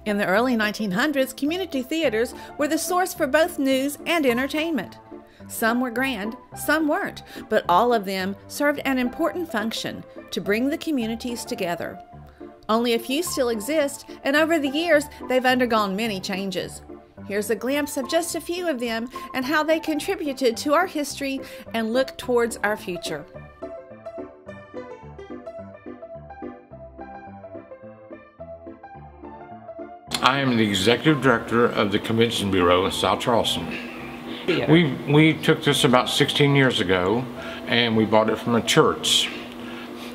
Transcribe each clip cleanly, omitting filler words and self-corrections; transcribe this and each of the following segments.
In the early 1900s, community theaters were the source for both news and entertainment. Some were grand, some weren't, but all of them served an important function to bring the communities together. Only a few still exist, and over the years, they've undergone many changes. Here's a glimpse of just a few of them and how they contributed to our history and look towards our future. I am the Executive Director of the Convention Bureau in South Charleston. We took this about 16 years ago, and we bought it from a church.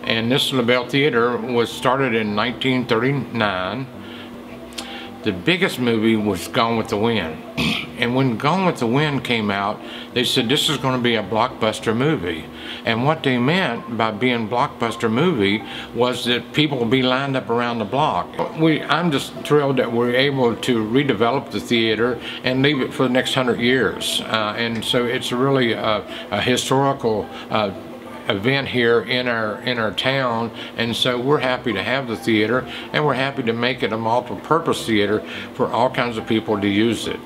And this LaBelle Theater was started in 1939. The biggest movie was Gone with the Wind. And when Gone with the Wind came out, they said this is going to be a blockbuster movie. And what they meant by being blockbuster movie was that people would be lined up around the block. I'm just thrilled that we're able to redevelop the theater and leave it for the next 100 years. And so it's really a historical event here in our town, and so we're happy to have the theater, and we're happy to make it a multi-purpose theater for all kinds of people to use it.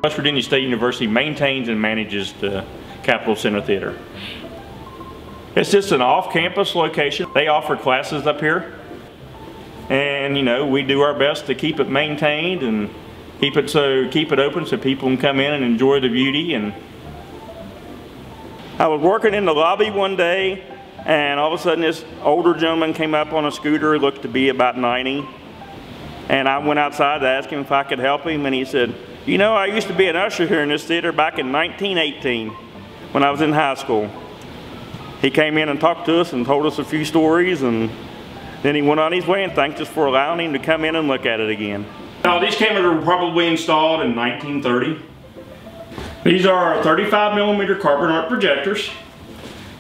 West Virginia State University maintains and manages the Capitol Center Theater. It's just an off-campus location. They offer classes up here, and we do our best to keep it maintained and keep it open so people can come in and enjoy the beauty. And I was working in the lobby one day, and all of a sudden this older gentleman came up on a scooter, looked to be about 90. And I went outside to ask him if I could help him, and he said, I used to be an usher here in this theater back in 1918 when I was in high school. He came in and talked to us and told us a few stories, and then he went on his way and thanked us for allowing him to come in and look at it again. Now, these cameras were probably installed in 1930. These are 35mm carbon arc projectors.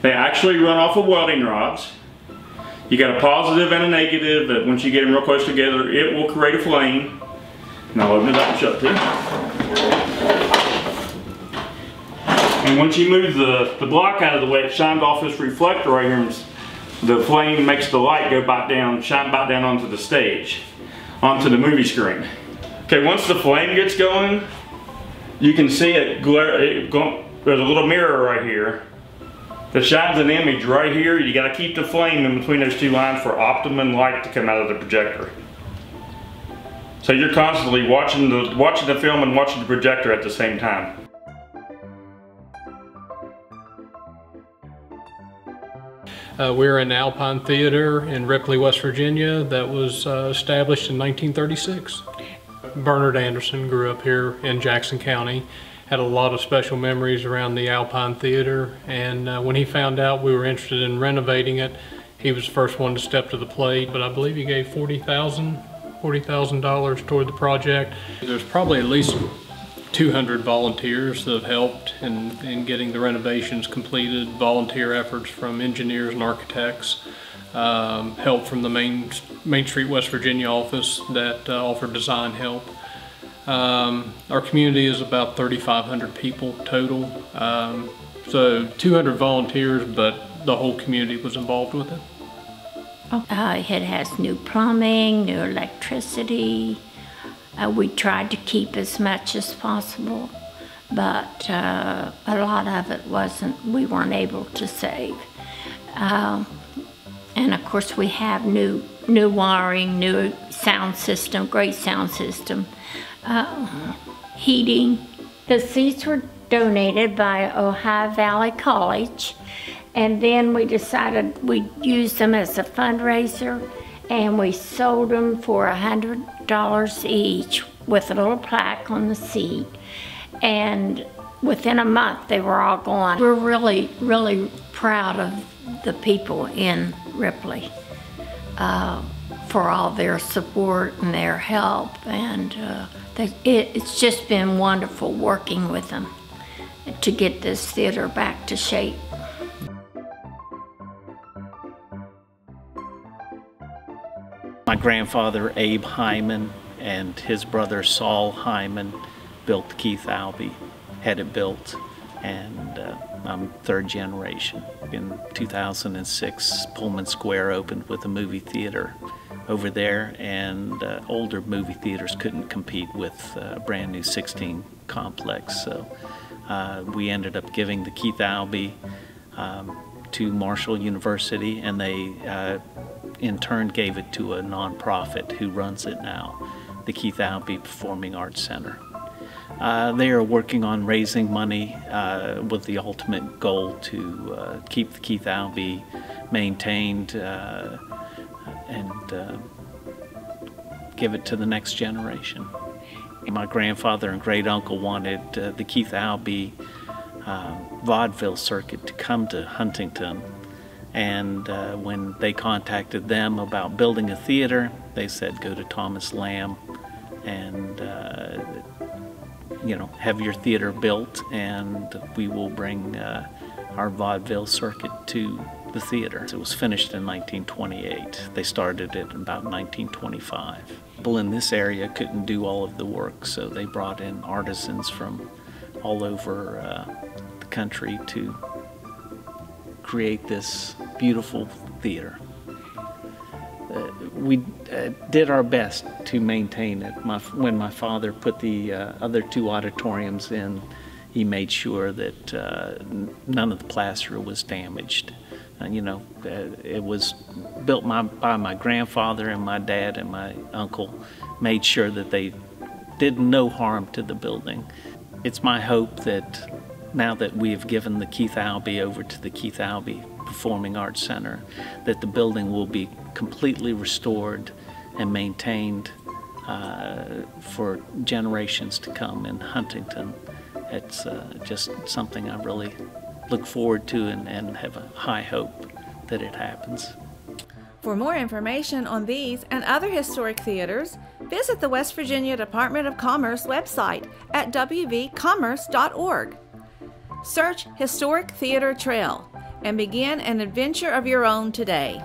They actually run off of welding rods. You got a positive and a negative that once you get them real close together, it will create a flame. And I'll open it up and shut too. And once you move the block out of the way, it shines off this reflector right here, and the flame makes the light go back down, shine back down onto the stage, onto the movie screen. Okay, once the flame gets going, you can see it there's a little mirror right here that shines an image right here. You got to keep the flame in between those two lines for optimum light to come out of the projector. So you're constantly watching the film and watching the projector at the same time. We're in Alpine Theater in Ripley, West Virginia that was established in 1936. Bernard Anderson grew up here in Jackson County, had a lot of special memories around the Alpine Theater, and when he found out we were interested in renovating it, he was the first one to step to the plate, but I believe he gave $40,000 toward the project. There's probably at least 200 volunteers that have helped in getting the renovations completed, volunteer efforts from engineers and architects, help from the Main Street, West Virginia office that offered design help. Our community is about 3,500 people total, so 200 volunteers, but the whole community was involved with it. It has new plumbing, new electricity. We tried to keep as much as possible, but a lot of it we weren't able to save. And of course we have new wiring, new sound system, great sound system, heating. The seats were donated by Ohio Valley College, and then we decided we'd use them as a fundraiser, and we sold them for $100 each with a little plaque on the seat. And within a month, they were all gone. We're really, really proud of the people in Ripley for all their support and their help. And it's just been wonderful working with them to get this theater back to shape. My grandfather, Abe Hyman, and his brother, Saul Hyman, built Keith-Albee, had it built. And I'm third generation. In 2006, Pullman Square opened with a movie theater over there, and older movie theaters couldn't compete with a brand new 16 complex. So we ended up giving the Keith-Albee to Marshall University, and they in turn gave it to a nonprofit who runs it now, the Keith-Albee Performing Arts Center. They are working on raising money with the ultimate goal to keep the Keith-Albee maintained and give it to the next generation. My grandfather and great uncle wanted the Keith-Albee vaudeville circuit to come to Huntington, and when they contacted them about building a theater, they said go to Thomas Lamb and have your theater built, and we will bring our vaudeville circuit to the theater. It was finished in 1928. They started it in about 1925. People in this area couldn't do all of the work, so they brought in artisans from all over the country to create this beautiful theater. We did our best to maintain it. When my father put the other two auditoriums in, he made sure that none of the plaster was damaged. It was built by my grandfather, and my dad and my uncle made sure that they did no harm to the building. It's my hope that now that we have given the Keith-Albee over to the Keith-Albee Performing Arts Center, that the building will be completely restored and maintained for generations to come in Huntington. It's just something I really look forward to and have a high hope that it happens. For more information on these and other historic theaters, visit the West Virginia Department of Commerce website at wvcommerce.org. Search Historic Theater Trail and begin an adventure of your own today.